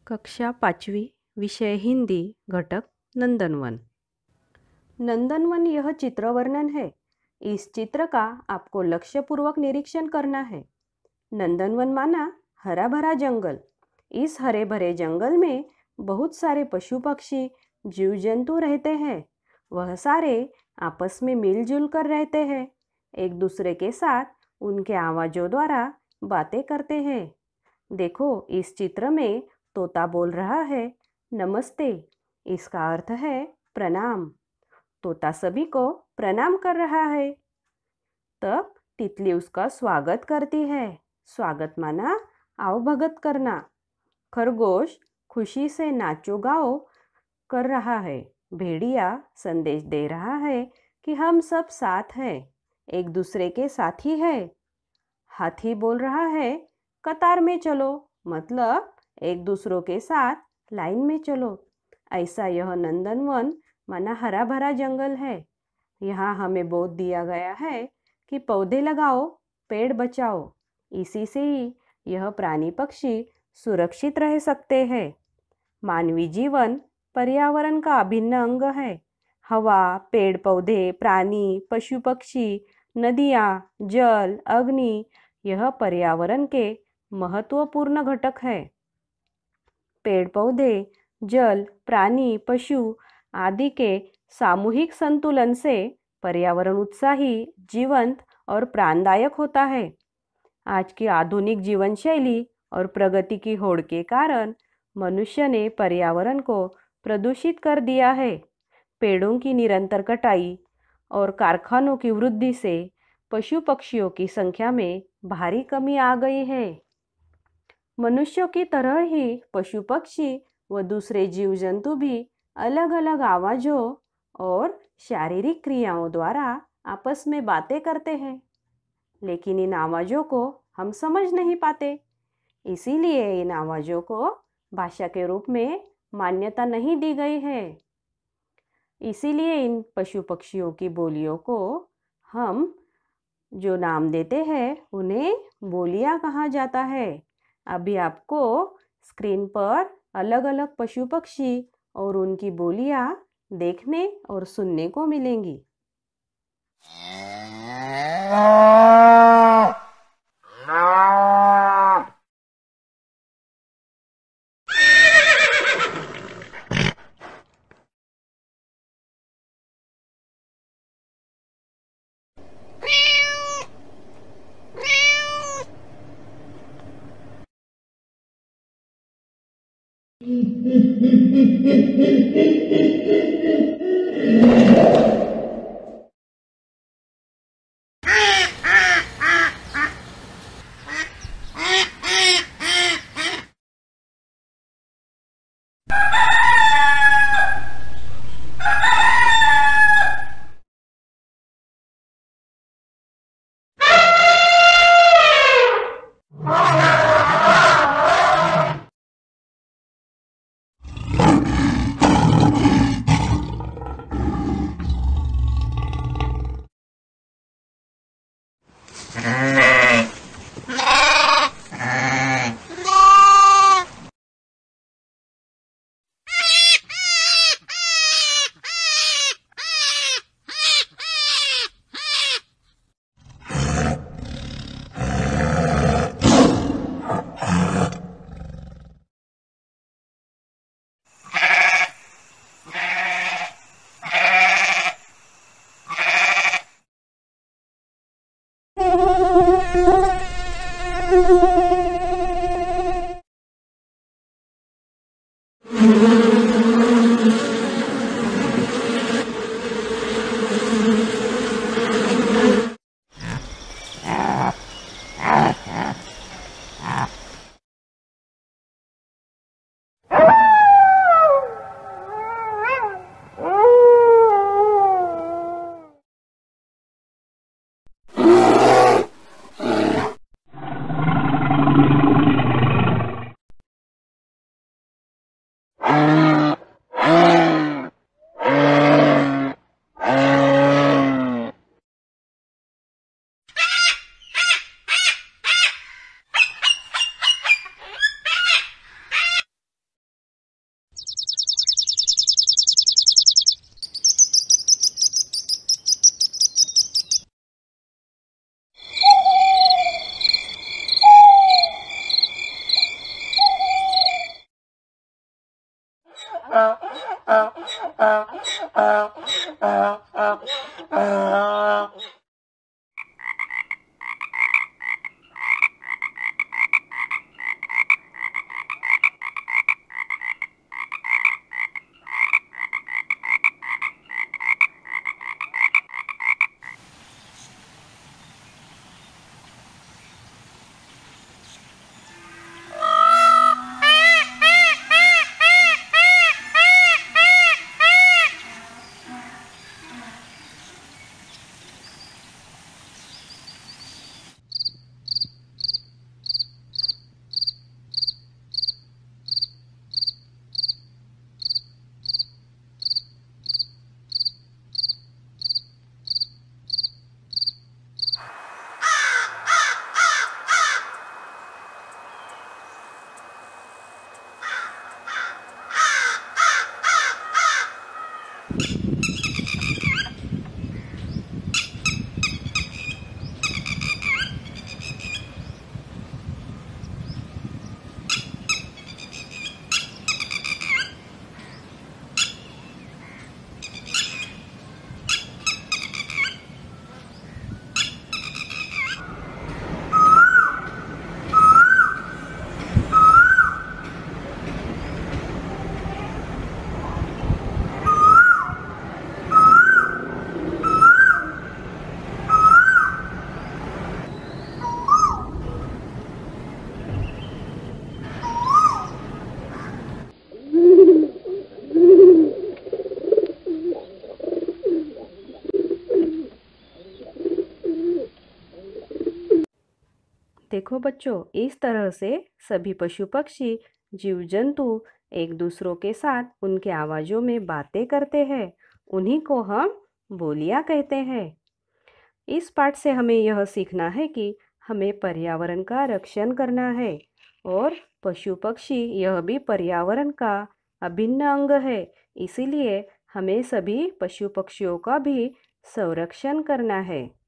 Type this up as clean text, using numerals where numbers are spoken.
कक्षा 5वीं विषय हिंदी घटक नंदनवन। नंदनवन यह चित्र वर्णन है। इस चित्र का आपको लक्ष्यपूर्वक निरीक्षण करना है। नंदनवन माना हरा भरा जंगल। इस हरे भरे जंगल में बहुत सारे पशु पक्षी जीव जंतु रहते हैं। वह सारे आपस में मिलजुल कर रहते हैं। एक दूसरे के साथ उनके आवाज़ों द्वारा बातें करते हैं। देखो, इस चित्र में तोता बोल रहा है नमस्ते। इसका अर्थ है प्रणाम। तोता सभी को प्रणाम कर रहा है। तब तितली उसका स्वागत करती है। स्वागत माना आवभगत करना। खरगोश खुशी से नाचो गाओ कर रहा है। भेड़िया संदेश दे रहा है कि हम सब साथ हैं, एक दूसरे के साथी है। हाथी बोल रहा है कतार में चलो, मतलब एक दूसरों के साथ लाइन में चलो। ऐसा यह नंदनवन माना हरा भरा जंगल है। यहाँ हमें बोध दिया गया है कि पौधे लगाओ, पेड़ बचाओ। इसी से ही यह प्राणी पक्षी सुरक्षित रह सकते हैं। मानवीय जीवन पर्यावरण का अभिन्न अंग है। हवा, पेड़ पौधे, प्राणी, पशु पक्षी, नदियाँ, जल, अग्नि यह पर्यावरण के महत्वपूर्ण घटक है। पेड़ पौधे, जल, प्राणी, पशु आदि के सामूहिक संतुलन से पर्यावरण उत्साही, जीवंत और प्राणदायक होता है। आज की आधुनिक जीवन शैली और प्रगति की होड़ के कारण मनुष्य ने पर्यावरण को प्रदूषित कर दिया है। पेड़ों की निरंतर कटाई और कारखानों की वृद्धि से पशु पक्षियों की संख्या में भारी कमी आ गई है। मनुष्यों की तरह ही पशु पक्षी व दूसरे जीव जंतु भी अलग अलग आवाज़ों और शारीरिक क्रियाओं द्वारा आपस में बातें करते हैं, लेकिन इन आवाज़ों को हम समझ नहीं पाते। इसीलिए इन आवाज़ों को भाषा के रूप में मान्यता नहीं दी गई है। इसीलिए इन पशु पक्षियों की बोलियों को हम जो नाम देते हैं उन्हें बोलियां कहा जाता है। अभी आपको स्क्रीन पर अलग अलग पशु पक्षी और उनकी बोलियां देखने और सुनने को मिलेंगी। देखो बच्चों, इस तरह से सभी पशु पक्षी जीव जंतु एक दूसरों के साथ उनके आवाज़ों में बातें करते हैं। उन्हीं को हम बोलियां कहते हैं। इस पाठ से हमें यह सीखना है कि हमें पर्यावरण का रक्षण करना है और पशु पक्षी यह भी पर्यावरण का अभिन्न अंग है। इसीलिए हमें सभी पशु पक्षियों का भी संरक्षण करना है।